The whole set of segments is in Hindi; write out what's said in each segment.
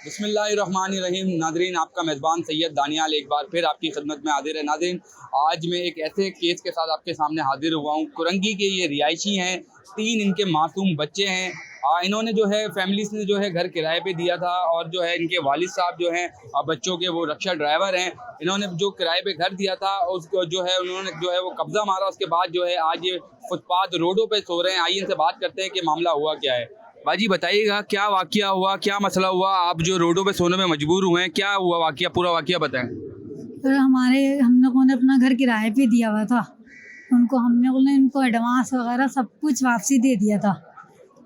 बिस्मिल्लाहिर्रहमानिर्रहीम। नाज़रीन, आपका मेज़बान सैयद दानियाल एक बार फिर आपकी खिदमत में हाजिर है। नाज़रीन, आज मैं एक ऐसे केस के साथ आपके सामने हाजिर हुआ हूँ। कुरंगी के ये रिहायशी हैं, 3 इनके मासूम बच्चे हैं। इन्होंने जो है फैमिलीज ने जो है घर किराए पे दिया था और जो है इनके वालिद साहब जो हैं बच्चों के वो रिक्शा ड्राइवर हैं। इन्होंने जो किराए पे घर दिया था उसको जो है उन्होंने जो है वो कब्जा मारा। उसके बाद जो है आज ये फुटपाथ रोडों पे सो रहे हैं। आइए इनसे बात करते हैं कि मामला हुआ क्या है। बाजी बताइएगा, क्या वाकया हुआ, क्या मसला हुआ, आप जो रोडों पे सोने में मजबूर हुए हैं, क्या हुआ वाकया, पूरा वाकया बताएं। तो हम लोगों ने अपना घर किराए पे दिया हुआ था। उनको हम लोगों ने इनको एडवांस वगैरह सब कुछ वापसी दे दिया था,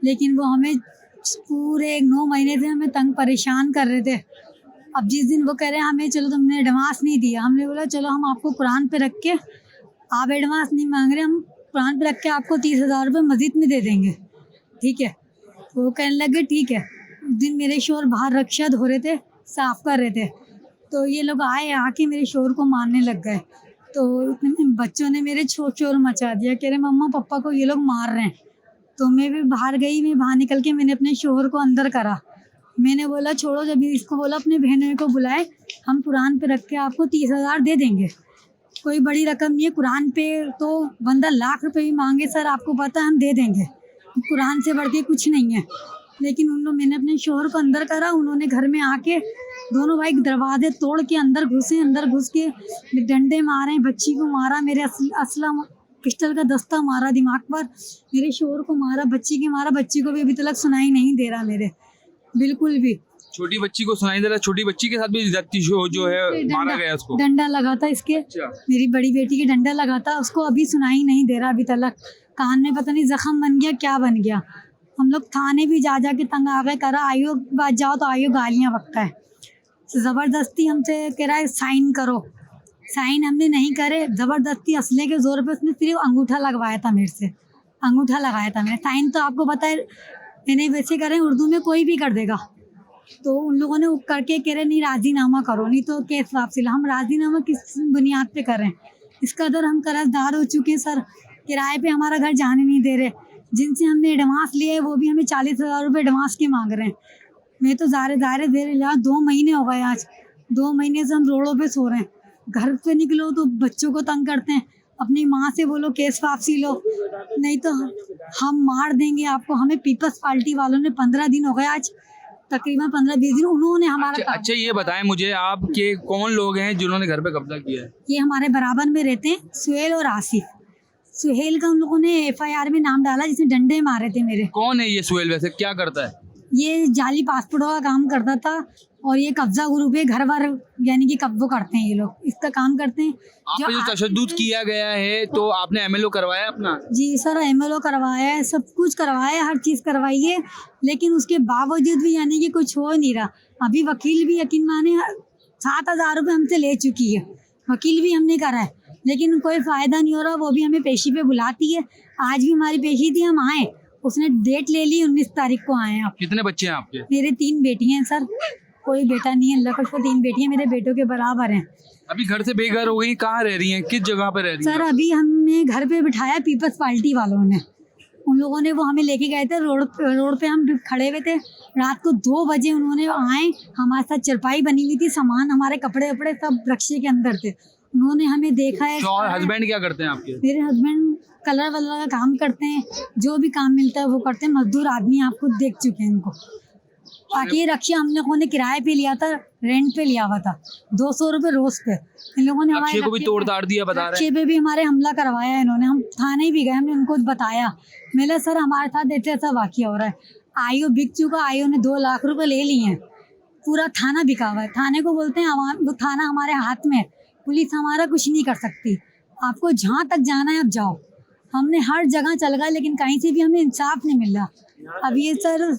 लेकिन वो हमें पूरे 9 महीने से हमें तंग परेशान कर रहे थे। अब जिस दिन वो कह रहे हैं हमें चलो तुमने एडवांस नहीं दिया, हमने बोला चलो हम आपको कुरान पे रख के, आप एडवांस नहीं मांग रहे, हम कुरान पे रख के आपको 30,000 रुपये मस्जिद में दे देंगे, ठीक है। तो वो कहने लगे ठीक है। उस दिन मेरे शोर बाहर रिक्शा धो रहे थे, साफ़ कर रहे थे, तो ये लोग आए, आके मेरे शोर को मारने लग गए। तो बच्चों ने मेरे शोर मचा दिया, कह रहे मम्मा पापा को ये लोग मार रहे हैं। तो मैं भी बाहर गई, मैं बाहर निकल के मैंने अपने शोहर को अंदर करा। मैंने बोला छोड़ो, जब इसको बोला अपने बहनों को बुलाए, हम कुरान पे रख के आपको 30,000 दे देंगे, कोई बड़ी रकम नहीं है। कुरान पे तो बंदा लाख रुपए भी मांगे सर, आपको पता है हम दे देंगे, कुरान से बढ़ के कुछ नहीं है। लेकिन मैंने अपने शोहर को अंदर करा, उन्होंने घर में आके दोनों भाई दरवाजे तोड़ के अंदर घुसे, अंदर घुस के डंडे मारे, बच्ची को मारा, मेरे असला पिस्टल का दस्ता मारा दिमाग पर, मेरे शोहर को मारा, बच्ची के मारा। बच्ची को भी अभी तक सुनाई नहीं दे रहा मेरे, बिल्कुल भी। छोटी बच्ची को सुनाई दे रहा है? छोटी बच्ची के साथ भी ज्यादती जो है मारा गया उसको? डंडा लगा था इसके। अच्छा। मेरी बड़ी बेटी के डंडा लगा था, उसको अभी सुनाई नहीं दे रहा अभी तक। कान में पता नहीं जख्म बन गया, क्या बन गया। हम लोग थाने भी जा के तंग आ गए, करा आयो बात जाओ तो आयो गालियाँ बकता है, ज़बरदस्ती हमसे कह रहा है साइन करो। साइन हमने नहीं करे, ज़बरदस्ती असले के ज़ोर पे उसने सिर्फ अंगूठा लगवाया था मेरे से, अंगूठा लगाया था मैंने। साइन तो आपको पता है मैंने वैसे करे, उर्दू में कोई भी कर देगा। तो उन लोगों ने करके कह रहे नहीं राज़ीनामा करो, नहीं तो केस वापसी। हम राज़ीनामा किस बुनियाद पे कर रहे हैं? इस कदर हम कर्जदार हो चुके हैं सर, किराए पे हमारा घर जाने नहीं दे रहे। जिनसे हमने एडवांस लिए वो भी हमें 40,000 रुपये एडवांस के मांग रहे हैं। मैं तो ज़ारे दे रहे, 2 महीने हो गए आज, 2 महीने से हम रोडों पे सो रहे हैं। घर पे निकलो तो बच्चों को तंग करते हैं, अपनी माँ से बोलो केस वापसी लो, नहीं तो हम मार देंगे आपको। हमें पीपल्स पार्टी वालों ने 15 दिन हो गए आज, तकरीबन 15-20 दिन उन्होंने हमारा। अच्छा ये बताएं मुझे, आपके कौन लोग हैं जिन्होंने घर पे कब्जा किया है? ये हमारे बराबर में रहते हैं, सुहेल और आसिफ। सुहेल का उन लोगों ने FIR में नाम डाला, जिसने डंडे मारे थे मेरे। कौन है ये सुहेल, वैसे क्या करता है? ये जाली पासपोर्टों का काम करता था और ये कब्जा ग्रुप है, घर बार यानी कि कब्जो करते हैं ये लोग, इसका काम करते हैं। आप पे जो तशद्दुद किया गया है तो आपने MLO करवाया अपना? जी सर, MLO करवाया है, सब कुछ करवाया है, हर चीज़ करवाई है, लेकिन उसके बावजूद भी यानी कि कुछ हो नहीं रहा। अभी वकील भी यकीन माने 7,000 रुपये हमसे ले चुकी है, वकील भी हमने करा है, लेकिन कोई फ़ायदा नहीं हो रहा। वो भी हमें पेशी पे बुलाती है, आज भी हमारी पेशी थी, हम आए, उसने डेट ले ली, 19 तारीख को आए हैं आप। कितने बच्चे हैं आपके? मेरे 3 बेटियां हैं सर, कोई बेटा नहीं है, अल्लाह का शुक्र, 3 बेटियां मेरे बेटों के बराबर हैं। अभी घर से बेघर हो गई, कहाँ रह रही हैं, किस जगह पे रह रही हैं? सर अभी हमने घर पे बिठाया पीपल्स पार्टी वालों ने, उन लोगों ने वो हमें लेके गए थे रोड पे हम खड़े हुए थे, रात को 2 बजे उन्होंने आए, हमारे साथ चरपाई बनी हुई थी, सामान हमारे कपड़े वपड़े सब रिक्शे के अंदर थे, उन्होंने हमें देखा है। और हस्बैंड क्या करते हैं आपके? मेरे हस्बैंड कलर वलर का काम करते हैं, जो भी काम मिलता है वो करते हैं, मजदूर आदमी, आप खुद देख चुके हैं इनको। बाकी ये रक्शा हम लोगों ने किराए पे लिया था, रेंट पे लिया हुआ था, 200 रुपये रोज पे। इन लोगों ने हमारे को भी तोड़ ताड़ दिया, बता रहे हैं। रक्शे पे भी हमारे हमला करवाया है इन्होंने, हम थाने भी गए, हमने उनको बताया, मेरा सर हमारे साथ ऐसा वाकया हो रहा है। आईओ बिक चुका, आईओ ने 2 लाख रुपए ले लिए हैं, पूरा थाना बिका हुआ है। थाने को बोलते हैं वो थाना हमारे हाथ में है, पुलिस हमारा कुछ नहीं कर सकती, आपको जहाँ तक जाना है आप जाओ। हमने हर जगह चल गए, लेकिन कहीं से भी हमें इंसाफ नहीं मिल रहा। अब ये सर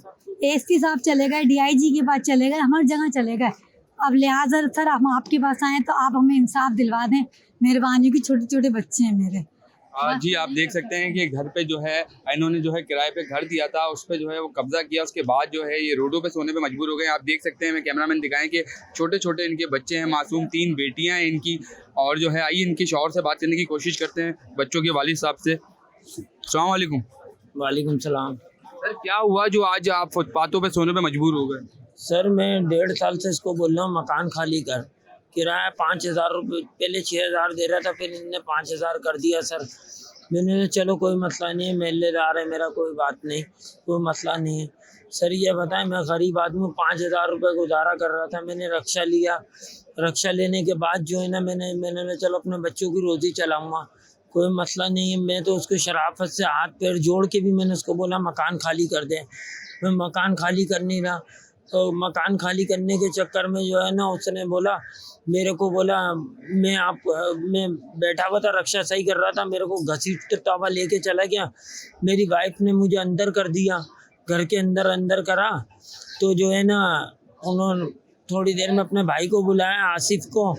SP साहब चले गए, DIG के पास चले गए, हर जगह चले गए। अब लिहाजा सर हम आपके पास आए तो आप हमें इंसाफ दिलवा दें, मेहरबानी की। छोटे छोटे बच्चे हैं मेरे। जी आप देख सकते हैं कि घर पे जो है इन्होंने जो है किराए पे घर दिया था, उस पे जो है वो कब्जा किया, उसके बाद जो है ये रोडों पे सोने पे मजबूर हो गए। आप देख सकते हैं, मैं कैमरामैन दिखाएं कि छोटे छोटे इनके बच्चे हैं, मासूम 3 बेटियां हैं इनकी, और जो है आइए इनकी शौहर से बात करने की कोशिश करते हैं, बच्चों के वालिद साहब से। अस्सलाम वालेकुम। वालेकुम सलाम। सर क्या हुआ जो आज आप फुटपाथों पे सोने पे मजबूर हो गए? सर मैं 1.5 साल से इसको बोल रहा हूँ मकान खाली कर, किराया 5,000 रुपये, पहले 6,000 दे रहा था, फिर इनने 5,000 कर दिया सर। मैंने कहा चलो कोई मसला नहीं है, मेलेदार है मेरा, कोई बात नहीं, कोई मसला नहीं है। सर ये बताएं, मैं गरीब आदमी, 5,000 रुपये गुजारा कर रहा था, मैंने रक्षा लिया। रक्षा लेने के बाद जो है ना मैंने चलो अपने बच्चों की रोज़ी चलाऊँगा, कोई मसला नहीं है। मैं तो उसको शराफत से हाथ पैर जोड़ के भी मैंने उसको बोला मकान खाली कर दे, मैं मकान खाली कर नहीं रहा। तो मकान खाली करने के चक्कर में जो है ना उसने बोला, मेरे को बोला मैं बैठा हुआ था, रक्षा सही कर रहा था, मेरे को घसीटता हुआ लेके चला गया। मेरी वाइफ ने मुझे अंदर कर दिया, घर के अंदर करा। तो जो है ना उन्होंने थोड़ी देर में अपने भाई को बुलाया, आसिफ को,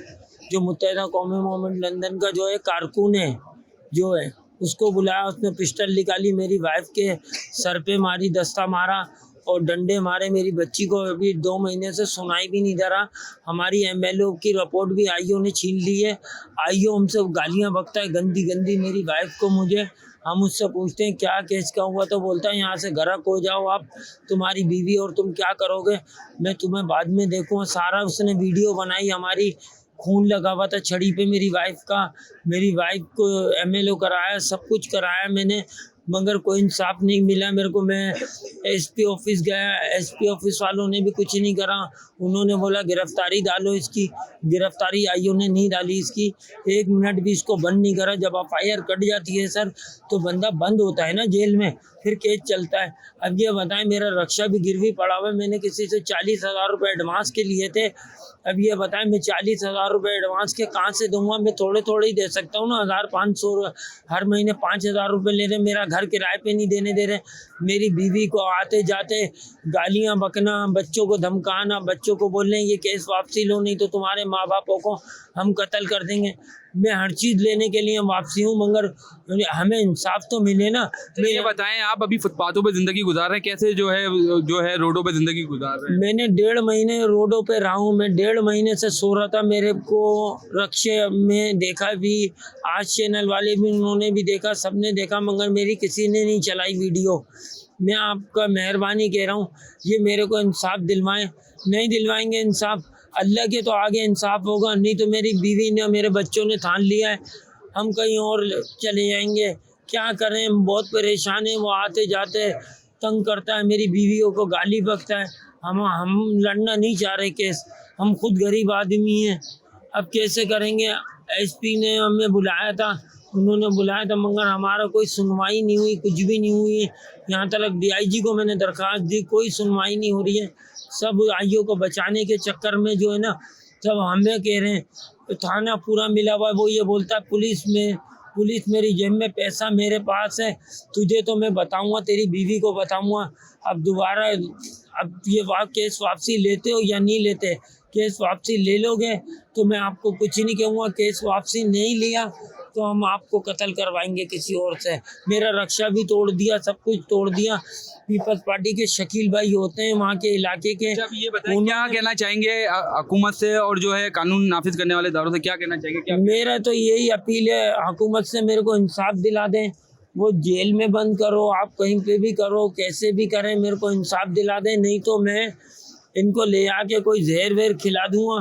जो मुत्तहिदा कौमी मूवमेंट लंदन का जो है कारकुन है जो है, उसको बुलाया। उसने पिस्टल निकाली, मेरी वाइफ के सर पे मारी, दस्ता मारा और डंडे मारे। मेरी बच्ची को अभी 2 महीने से सुनाई भी नहीं दे रहा। हमारी एमएलए की रिपोर्ट भी आईओ ने छीन ली है। आईओ हमसे गालियां बकता है गंदी गंदी मेरी वाइफ को, मुझे। हम उससे पूछते हैं क्या केस का हुआ, तो बोलता है यहाँ से गरक हो जाओ आप, तुम्हारी बीवी, और तुम क्या करोगे, मैं तुम्हें बाद में देखूँगा। सारा उसने वीडियो बनाई, हमारी खून लगा हुआ था छड़ी पे मेरी वाइफ का। मेरी वाइफ को एमएलए कराया, सब कुछ कराया मैंने, मगर कोई इंसाफ नहीं मिला मेरे को। मैं एसपी ऑफिस गया, एसपी ऑफिस वालों ने भी कुछ नहीं करा। उन्होंने बोला गिरफ्तारी डालो इसकी, गिरफ्तारी आईओ ने नहीं डाली इसकी, 1 मिनट भी इसको बंद नहीं करा। जब एफआईआर कट जाती है सर तो बंदा बंद होता है ना जेल में, फिर केस चलता है। अब ये बताएं, मेरा रक्षा भी गिरवी पड़ा हुआ है, मैंने किसी से 40,000 रुपये एडवांस के लिए थे। अब ये बताएं, मैं 40,000 रुपये एडवांस के कहाँ से दूंगा, मैं थोड़े थोड़े ही दे सकता हूँ ना। 1,500 हर महीने 5,000 रुपये ले रहे, मेरा घर किराए पे नहीं देने दे रहे। मेरी बीवी को आते जाते गालियाँ बकना, बच्चों को धमकाना, बच्चों को बोल रहे हैं ये केस वापसी लो, नहीं तो तुम्हारे माँ बापों को हम कत्ल कर देंगे। मैं हर चीज़ लेने के लिए वापसी हूँ, मगर हमें इंसाफ तो मिले ना। तो ये बताएं, आप अभी फुटपाथों पे ज़िंदगी गुजार रहे हैं, कैसे जो है रोडों पे ज़िंदगी गुजार रहे हैं? मैंने 1.5 महीने रोडों पे रहा हूँ, मैं 1.5 महीने से सो रहा था। मेरे को रक्षे में देखा भी, आज चैनल वाले भी, उन्होंने भी देखा, सबने देखा, मगर मेरी किसी ने नहीं चलाई वीडियो। मैं आपका मेहरबानी कह रहा हूँ, ये मेरे को इंसाफ दिलवाएं। नहीं दिलवाएंगे इंसाफ, अल्लाह के तो आगे इंसाफ होगा, नहीं तो मेरी बीवी ने, मेरे बच्चों ने ठान लिया है हम कहीं और चले जाएंगे। क्या करें, हम बहुत परेशान हैं। वो आते जाते तंग करता है, मेरी बीवियों को गाली बकता है। हम लड़ना नहीं चाह रहे केस, हम खुद गरीब आदमी हैं, अब कैसे करेंगे। एसपी ने हमें बुलाया था, उन्होंने बुलाया था, मगर हमारा कोई सुनवाई नहीं हुई, कुछ भी नहीं हुई। यहाँ तक डीआईजी को मैंने दरख्वास्त दी, कोई सुनवाई नहीं हो रही है। सब आईओ को बचाने के चक्कर में जो है ना, जब हमें कह रहे हैं थाना पूरा मिला हुआ है, वो ये बोलता है पुलिस मेरी जेब में, पैसा मेरे पास है, तुझे तो मैं बताऊंगा, तेरी बीवी को बताऊंगा। अब दोबारा अब ये केस वापसी लेते हो या नहीं लेते, केस वापसी ले लोगे तो मैं आपको कुछ नहीं कहूँगा, केस वापसी नहीं लिया तो हम आपको कत्ल करवाएंगे किसी और से। मेरा रक्षा भी तोड़ दिया, सब कुछ तोड़ दिया। पीपल्स पार्टी के शकील भाई होते हैं वहाँ के इलाके के। अच्छा, ये बताएं, क्या कहना चाहेंगे हुकूमत से और जो है कानून नाफिज करने वाले इदारों से, क्या कहना चाहेंगे? क्या मेरा तो यही अपील है हुकूमत से, मेरे को इंसाफ दिला दें। वो जेल में बंद करो, आप कहीं पे भी करो, कैसे भी करें, मेरे को इंसाफ दिला दें, नहीं तो मैं इनको ले आके कोई जहर वहर खिला दूंगा,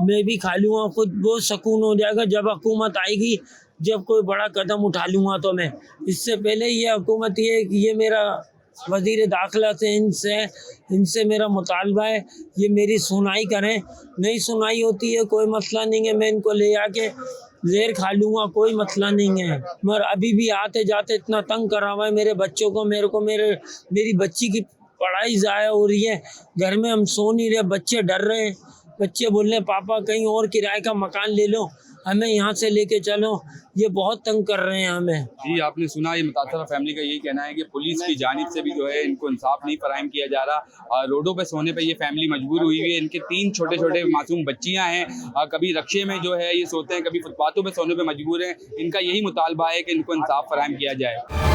मैं भी खा लूँगा खुद, वो सुकून हो जाएगा। जब हुकूमत आएगी, जब कोई बड़ा कदम उठा लूँगा तो मैं, इससे पहले ये हुकूमत ये मेरा वज़ीर दाखिला से इनसे मेरा मुतालबा है, ये मेरी सुनाई करें। नहीं सुनाई होती है, कोई मसला नहीं है, मैं इनको ले आके जहर खा लूँगा, कोई मसला नहीं है। मगर अभी भी आते जाते इतना तंग करा हुआ है मेरे बच्चों को, मेरी बच्ची की पढ़ाई ज़ाया हो रही है, घर में हम सो नहीं रहे, बच्चे डर रहे हैं, बच्चे बोल रहे हैं पापा कहीं और किराए का मकान ले लो, हमें यहाँ से लेके चलो, ये बहुत तंग कर रहे हैं हमें। जी, आपने सुना, ये मुतासरा फैमिली का यही कहना है कि पुलिस की जानिब से भी जो है इनको इंसाफ नहीं फराहम किया जा रहा। रोडों पे सोने पे ये फैमिली मजबूर हुई हुई है। इनके 3 छोटे छोटे मासूम बच्चियां हैं, कभी रक्षे में जो है ये सोते हैं, कभी फुटपाथों पे सोने पे मजबूर हैं। इनका यही मुतालबा है कि इनको इंसाफ फराहम किया जाए।